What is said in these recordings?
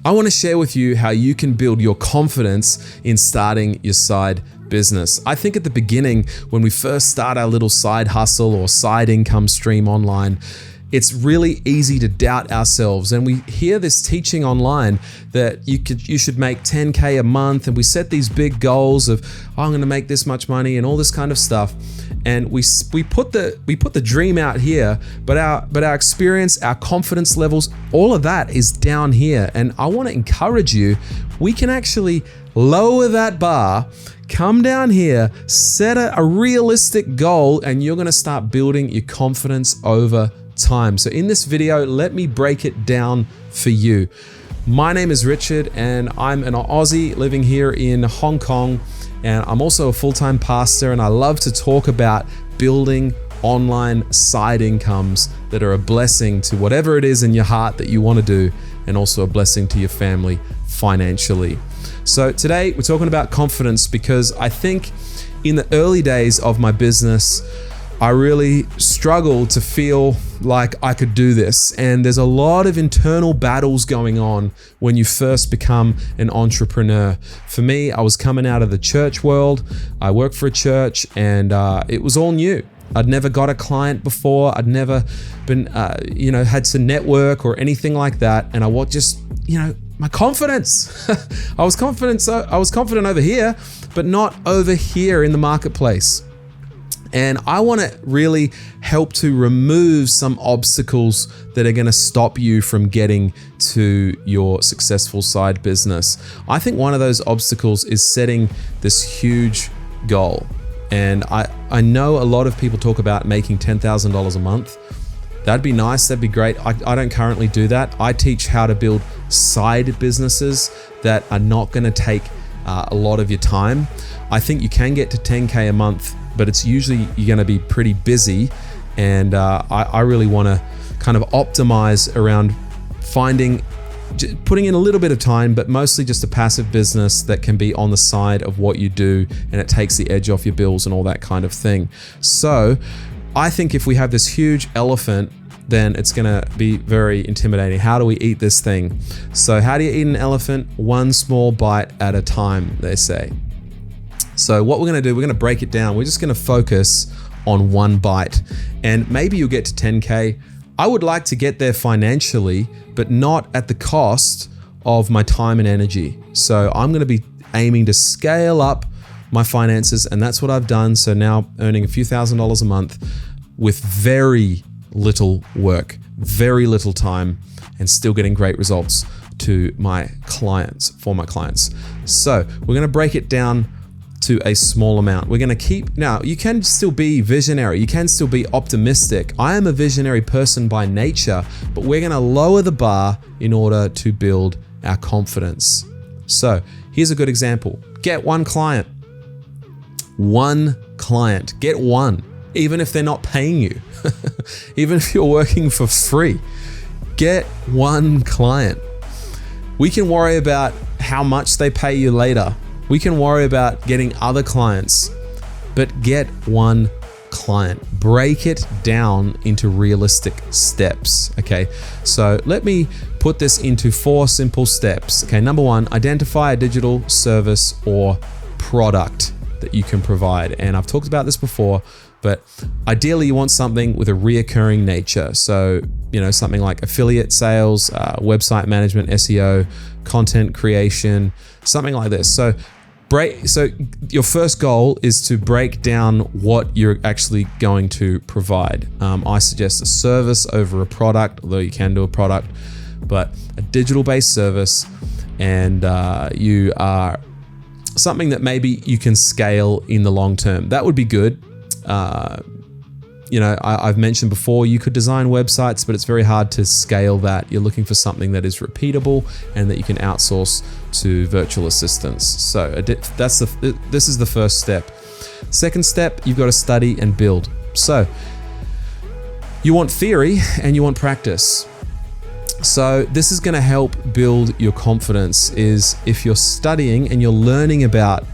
I want to share with you how you can build your confidence in starting your side business. I think at the beginning, when we first start our little side hustle or side income stream online, it's really easy to doubt ourselves. And we hear this teaching online that you should make 10K a month, and we set these big goals of, oh, I'm going to make this much money and all this kind of stuff. And we put the dream out here, but our experience, our confidence levels, all of that is down here. And I want to encourage you, we can actually lower that bar, come down here, set a realistic goal, and you're going to start building your confidence over time. So in this video, let me break it down for you. My name is Richard, and I'm an Aussie living here in Hong Kong, and I'm also a full-time pastor, and I love to talk about building online side incomes that are a blessing to whatever it is in your heart that you want to do, and also a blessing to your family financially. So today we're talking about confidence because I think in the early days of my business, I really struggled to feel like I could do this. And there's a lot of internal battles going on when you first become an entrepreneur. For me, I was coming out of the church world. I worked for a church, and it was all new. I'd never got a client before. I'd never been, had to network or anything like that. And I was just, my confidence. I was confident over here, but not over here in the marketplace. And I want to really help to remove some obstacles that are going to stop you from getting to your successful side business. I think one of those obstacles is setting this huge goal. And I know a lot of people talk about making $10,000 a month. That'd be nice. That'd be great. I don't currently do that. I teach how to build side businesses that are not going to take a lot of your time. I think you can get to 10K a month, but it's usually you're going to be pretty busy. And I really want to kind of optimize around putting in a little bit of time, but mostly just a passive business that can be on the side of what you do, and it takes the edge off your bills and all that kind of thing. So I think if we have this huge elephant, then it's going to be very intimidating. How do we eat this thing? So how do you eat an elephant? One small bite at a time, they say. So what we're going to do, we're going to break it down. We're just going to focus on one bite, and maybe you'll get to 10K. I would like to get there financially, but not at the cost of my time and energy. So I'm going to be aiming to scale up my finances, and that's what I've done. So now earning a few $1,000s a month with very little work, very little time, and still getting great results for my clients. So we're going to break it down to a small amount. We're going to now you can still be visionary. You can still be optimistic. I am a visionary person by nature, but we're going to lower the bar in order to build our confidence. So here's a good example. Get one client. Get one. Even if they're not paying you, even if you're working for free, get one client. We can worry about how much they pay you later. We can worry about getting other clients, but get one client. Break it down into realistic steps. Okay, so let me put this into 4 simple steps. Okay, number 1, identify a digital service or product that you can provide. And I've talked about this before, but ideally you want something with a reoccurring nature. So, something like affiliate sales, website management, SEO, content creation, something like this. So your first goal is to break down what you're actually going to provide. I suggest a service over a product, although you can do a product, but a digital-based service, and you are something that maybe you can scale in the long term. That would be good. I've mentioned before, you could design websites, but it's very hard to scale that. You're looking for something that is repeatable and that you can outsource to virtual assistants. So this is the first step. Second step, you've got to study and build. So you want theory and you want practice. So this is going to help build your confidence, is if you're studying and you're learning about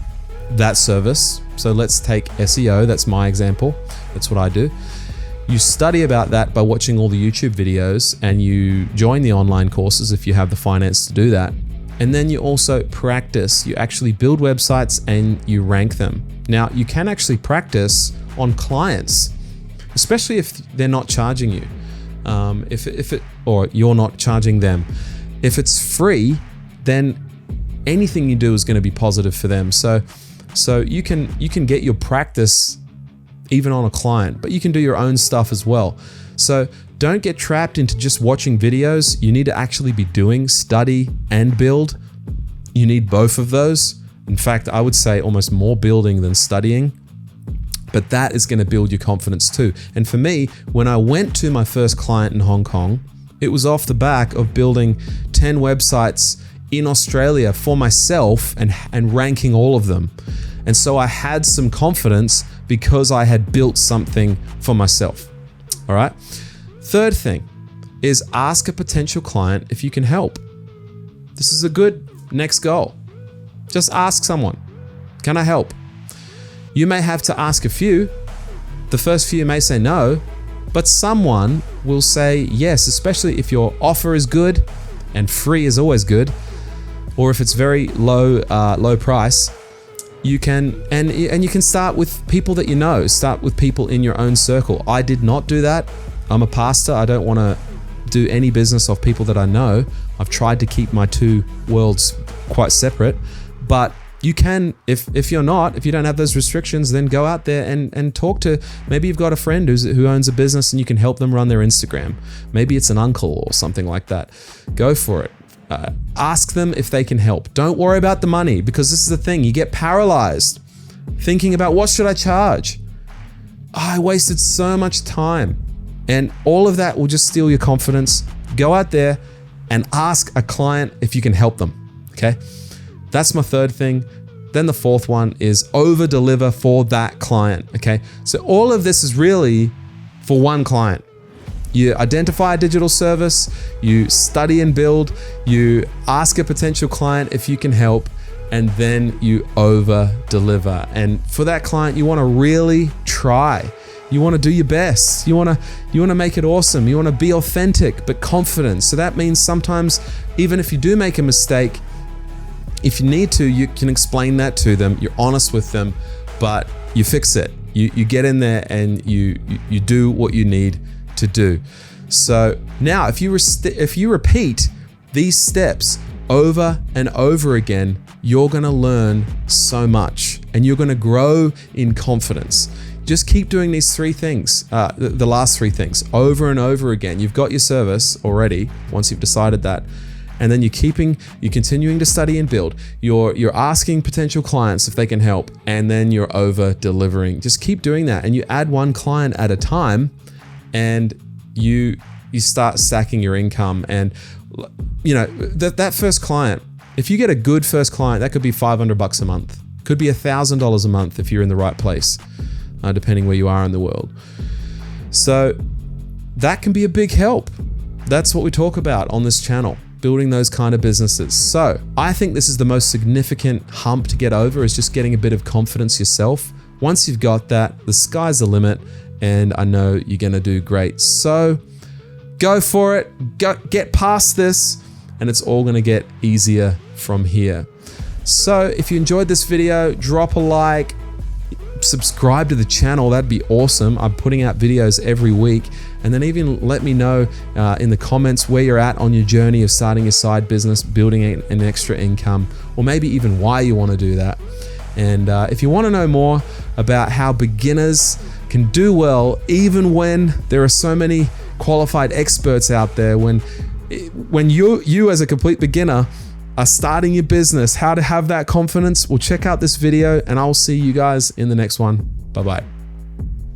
that service. So let's take SEO. That's my example. That's what I do. You study about that by watching all the YouTube videos, and you join the online courses if you have the finance to do that. And then you also practice. You actually build websites and you rank them. Now, you can actually practice on clients, especially if they're not charging you. Or you're not charging them. If it's free, then anything you do is going to be positive for them. So you can get your practice even on a client, but you can do your own stuff as well. So don't get trapped into just watching videos. You need to actually be doing, study and build. You need both of those. In fact, I would say almost more building than studying, but that is going to build your confidence too. And for me, when I went to my first client in Hong Kong, it was off the back of building 10 websites in Australia for myself and ranking all of them. And so I had some confidence because I had built something for myself. All right. Third thing is ask a potential client if you can help. This is a good next goal. Just ask someone, can I help? You may have to ask a few. The first few may say no, but someone will say yes, especially if your offer is good, and free is always good, or if it's very low price. You can and you can start with people that you know. Start with people in your own circle. I did not do that. I'm a pastor. I don't want to do any business off people that I know. I've tried to keep my two worlds quite separate. But you can, if you don't have those restrictions, then go out there and talk to, maybe you've got a friend who owns a business and you can help them run their Instagram. Maybe it's an uncle or something like that. Go for it. Ask them if they can help. Don't worry about the money, because this is the thing. You get paralyzed thinking about, what should I charge? I wasted so much time. And all of that will just steal your confidence. Go out there and ask a client if you can help them. Okay? That's my third thing. Then the fourth one is over deliver for that client. Okay? So all of this is really for one client. You identify a digital service, you study and build, you ask a potential client if you can help, and then you over deliver. And for that client, you want to really try. You want to do your best. You want to make it awesome. You want to be authentic but confident. So that means sometimes, even if you do make a mistake, if you need to, you can explain that to them. You're honest with them, but you fix it. You get in there and you do what you need to do. So now if you repeat these steps over and over again, you're going to learn so much and you're going to grow in confidence. Just keep doing these three things, the last three things, over and over again. You've got your service already once you've decided that. And then you're continuing to study and build. You're asking potential clients if they can help, and then you're over delivering. Just keep doing that, and you add one client at a time, and you start stacking your income. And that first client, if you get a good first client, that could be $500 a month, could be $1,000 a month if you're in the right place, depending where you are in the world. So that can be a big help. That's what we talk about on this channel, building those kind of businesses. So I think this is the most significant hump to get over, is just getting a bit of confidence yourself. Once you've got that, the sky's the limit, and I know you're gonna do great. So go for it, get past this, and it's all gonna get easier from here. So if you enjoyed this video, drop a like, subscribe to the channel, that'd be awesome. I'm putting out videos every week. And then even let me know in the comments where you're at on your journey of starting your side business, building an extra income, or maybe even why you want to do that. And if you want to know more about how beginners can do well, even when there are so many qualified experts out there, when you as a complete beginner are starting your business, how to have that confidence, well, check out this video, and I'll see you guys in the next one. Bye-bye.